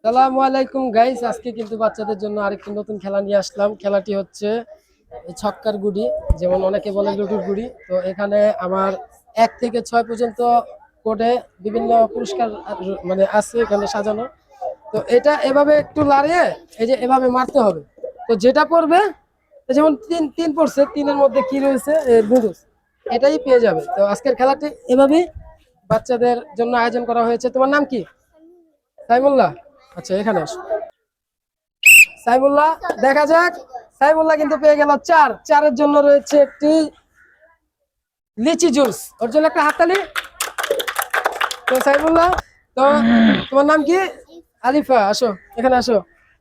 আসসালামু আলাইকুম গাইস, আজকে কিন্তু বাচ্চাদের জন্য আরেকটি নতুন খেলা নিয়ে আসলাম। খেলাটি হচ্ছে এই ছক্কার গুড়ি, যেমন অনেকে বলে লুডুর গুড়ি। তো এখানে আমার 1 থেকে 6 পর্যন্ত কোডে বিভিন্ন পুরস্কার মানে আছে এখানে সাজানো। তো এটা এভাবে একটু লাড়িয়ে এই যে এভাবে মারতে হবে। তো যেটা পড়বে, যেমন তিন তিন পড়ছে, তিনের মধ্যে কি রয়েছে নুডলস, এটাই পেয়ে যাবে। তো আজকের খেলাটি এভাবেই বাচ্চাদের জন্য আয়োজন করা হয়েছে। তোমার নাম কি? সাইমুল্লাহ। আচ্ছা, এখানে আসো সাইমুল্লাহ। দেখা যাক, সাইমুল্লাহ কিন্তু পেয়ে গেল 4। 4-এর জন্য রয়েছে একটি লিচি জুস। ওর জন্য একটা হাততালি। তো সাইমুল্লাহ, তো তোমার নাম কি? আলিফা। আসো, এখানে আসো।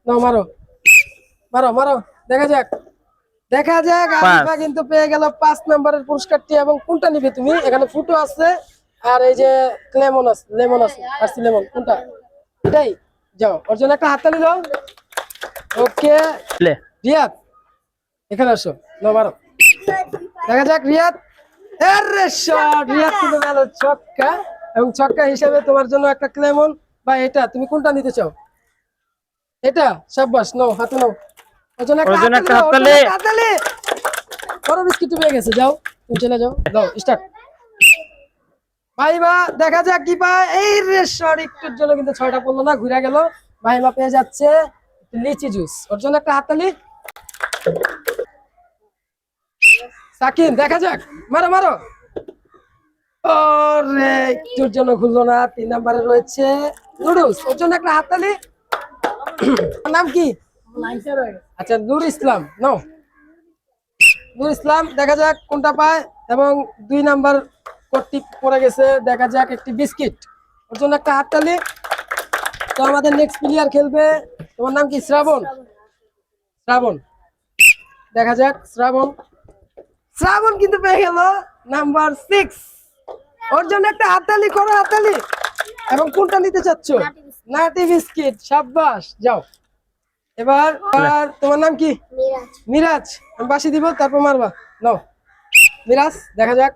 নাও, মারো মারো মারো। দেখা যাক, দেখা যাক। আলিফা কিন্তু পেয়ে গেল 5 নম্বরের পুরস্কারটি। এবং কোনটা নিবে তুমি? এখানে ফুটো আছে আর এই যে লেমন আছে, লেমন আছে, আর লেমন কোনটা? এটাই। যাও, ওর জন্য একটা হাততালি দাও। ওকে রিয়াদ, এখানে আসো। নাও, মারো। দেখা যাক রিয়াদ। আরে শট! রিয়াদ কিন্তু গেল ছক্কা। এবং ছক্কা হিসেবে তোমার জন্য একটা ক্লেমন বা এটা, তুমি কোনটা নিতে চাও? এটা। শাবাশ, নাও, হাতে নাও। ওর জন্য একটা হাততালি দাও। হাততালি। বড় বিস্কিট পেয়ে গেছে। যাও, তুমি চলে যাও। দাও, স্টার্ট। ভাইবা, দেখা যাক কি পায়। এই রে শট! একটুর জন্য কিন্তু 6টা পড়লো না, ঘুরে গেল। ভাইবা পেয়ে যাচ্ছে লিচি জুস। ওর জন্য একটা হাততালি। সাকিন, দেখা যাক। মারো মারো। ওরে, একটুর জন্য খুললো না। 3 নম্বরে রয়েছে নুডলস। ওর জন্য একটা হাততালি। নাম কি? আচ্ছা, নূর ইসলাম। নাও, নূর ইসলাম। দেখা যাক কোনটা পায়। এবং 2 নাম্বার কোটটি পড়ে গেছে। দেখা যাক একটি বিস্কিট। ওর জন্য একটা হাততালি। তো আমাদের নেক্সট প্লেয়ার খেলবে। তোমার নাম কি? শ্রাবণ। শ্রাবণ, দেখা যাক। শ্রাবণ, শ্রাবণ কিন্তু পেয়ে গেল নাম্বার 6। ওর জন্য একটা হাততালি করো, হাততালি। এবং কোনটা নিতে চাচ্ছ? নাটি বিস্কিট। সাব্বাস, যাও। এবার তোমার নাম কি? মিরাজ। মিরাজ, আমি বাসি দিব, তারপর মারবা। নাও মিরাজ, দেখা যাক।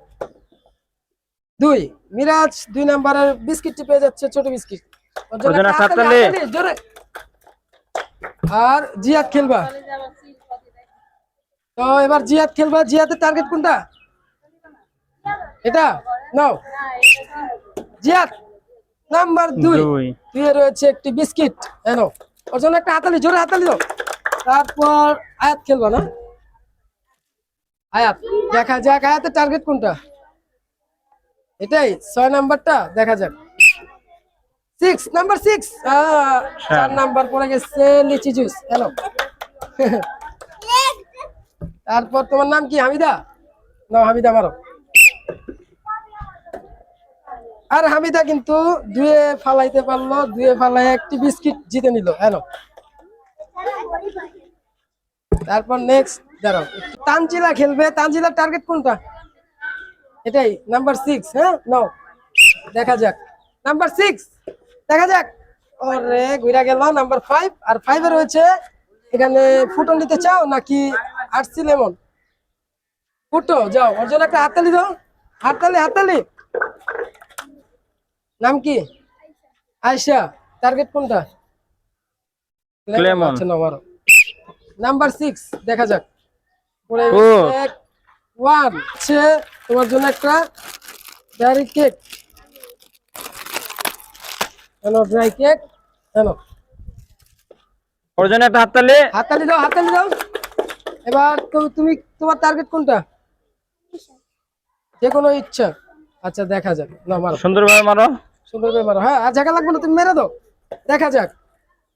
2। মিরাজ 2 নাম্বারের বিস্কিটটি পেয়ে যাচ্ছে, ছোট বিস্কিট। ওর জন্য একটা হাততালি, জোরে। আর জিয়াদ খেলবা। তো এবার জিয়াদ খেলবা। জিয়াদের টার্গেট কোনটা? এটা। নাও জিয়াদ, নাম্বার 2। 2 এ রয়েছে একটি বিস্কিট। এনো, ওর জন্য একটা হাততালি, জোরে হাততালি দাও। তারপর আয়াত খেলবা না? আয়াত, দেখা যাক আয়াতের টার্গেট কোনটা। এটাই 6 নাম্বারটা। দেখা যাক। 6 নাম্বার 6। 4 নাম্বার পড়ে গেছে লিচি জুস। হ্যালো। তারপর তোমার নাম কি? হামিদা। নাও, হামিদা, মারো। আর হামিদা কিন্তু 2 এ ফালাইতে পারলো। 2 এ ফালাই একটি বিস্কিট জিতে নিল। হ্যালো। তারপর নেক্সট দাঁড়াও, তানজিলা খেলবে। তানজিলার টার্গেট কোনটা? এটাই, নাম্বার 6। হ্যাঁ, নাও, দেখা যাক। নাম্বার 6, দেখা যাক। ওরে, ঘুরে গেল। নাম্বার 5। আর 5 এ রয়েছে এখানে ফুটো নিতে চাও নাকি আরসি লেমন? ফুটো, যাও। ওর জন্য একটা হাততালি দাও। হাততালি, হাততালি। নাম কি? আয়শা। টার্গেট কোনটা? লেমন। আচ্ছা, নাও, মারো। নাম্বার 6, দেখা যাক। পড়ে গেছে 1। তোমার জন্য একটা dry cake. Hello, dry cake. Hello, ওর জন্য একটা হাততালি। হাততালি দাও, হাততালি দাও। এবার তুমি, তোমার টার্গেট কোনটা? যে কোনো ইচ্ছা। আচ্ছা, দেখা যাক। না, মারো, সুন্দরভাবে মারো। সুন্দরভাবে মারো। হ্যাঁ, আর জায়গা লাগবে না, তুমি মেরে দাও। দেখা যাক।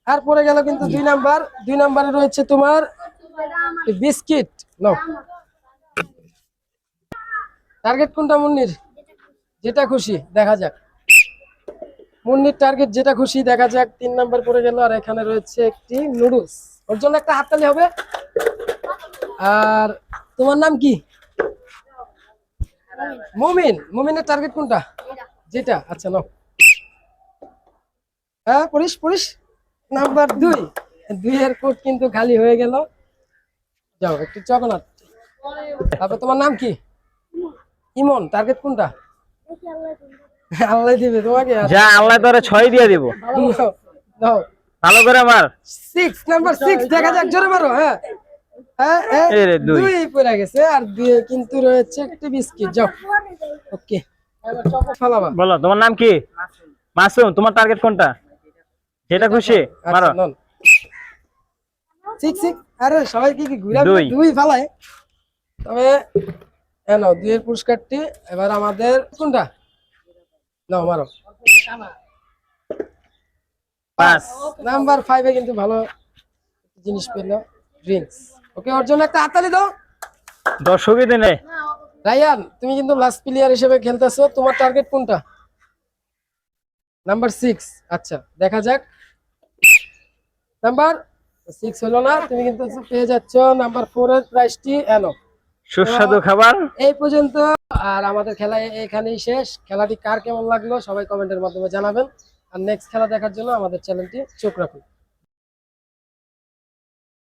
আর পড়ে গেল কিন্তু 2 নাম্বার। 2 নাম্বারে রয়েছে তোমার বিস্কিট। নাও, টার্গেট কোনটা মুন্নির? যেটা খুশি, দেখা যাক। মুন্নির টার্গেট যেটা খুশি। দেখা যাক। 3 নাম্বার পড়ে গেল। আর এখানে রয়েছে একটি নুডলস। ওর জন্য একটা হাততালি হবে। আর তোমার নাম কি? মুমিন। মুমিনের টার্গেট কোনটা? যেটা। আচ্ছা, নাও। হ্যাঁ, পড়িস পড়িস। নাম্বার 2। 2 এর কোট কিন্তু খালি হয়ে গেল। যাও, একটু চকোনাট। তারপর তোমার নাম কি? ইমন টার্গেট কোনটা? আল্লাহ দিবে তোমাকে। যা আল্লাহ তোরে 6 দিয়ে দিব। নাও, নাও। ভালো করে মার। 6 নাম্বার 6 দেখা যাক, জোরে মারো। হ্যাঁ হ্যাঁ হ্যাঁ, এই রে, দুই। 2 পড়ে গেছে আর 2 কিন্তু রয়েছে একটি বিস্কিট। যাও ওকে, এবার চকো ফালাবা। বলো তোমার নাম কি? মাসুম। তোমার টার্গেট কোনটা? যেটা খুশি মারো। 6 আরে সবাই কি ঘুরা দুই। 2 ফালায়। তবে নাও 2 এর পুরস্কারটি। এবার আমাদের কোনটা? নাও মারো। 5। নাম্বার 5 এ কিন্তু ভালো জিনিস পেল, ড্রিঙ্কস। ওকে, ওর জন্য একটা হাততালি দাও। দর্শকই দিনে। রায়ান, তুমি কিন্তু লাস্ট প্লেয়ার হিসেবে খেলতেছো, তোমার টার্গেট কোনটা? নাম্বার 6। আচ্ছা দেখা যাক। নাম্বার 6 হলো না, তুমি কিন্তু পেয়ে যাচ্ছ নাম্বার 4 এর প্রাইজটি। এনো সুস্বাদু খাবার। এই পর্যন্ত। আর আমাদের খেলা এখানেই শেষ। খেলাটি কার কেমন লাগলো সবাই কমেন্টের মাধ্যমে জানাবেন। আর নেক্সট খেলা দেখার জন্য আমাদের চ্যানেলটি চোখ রাখুন।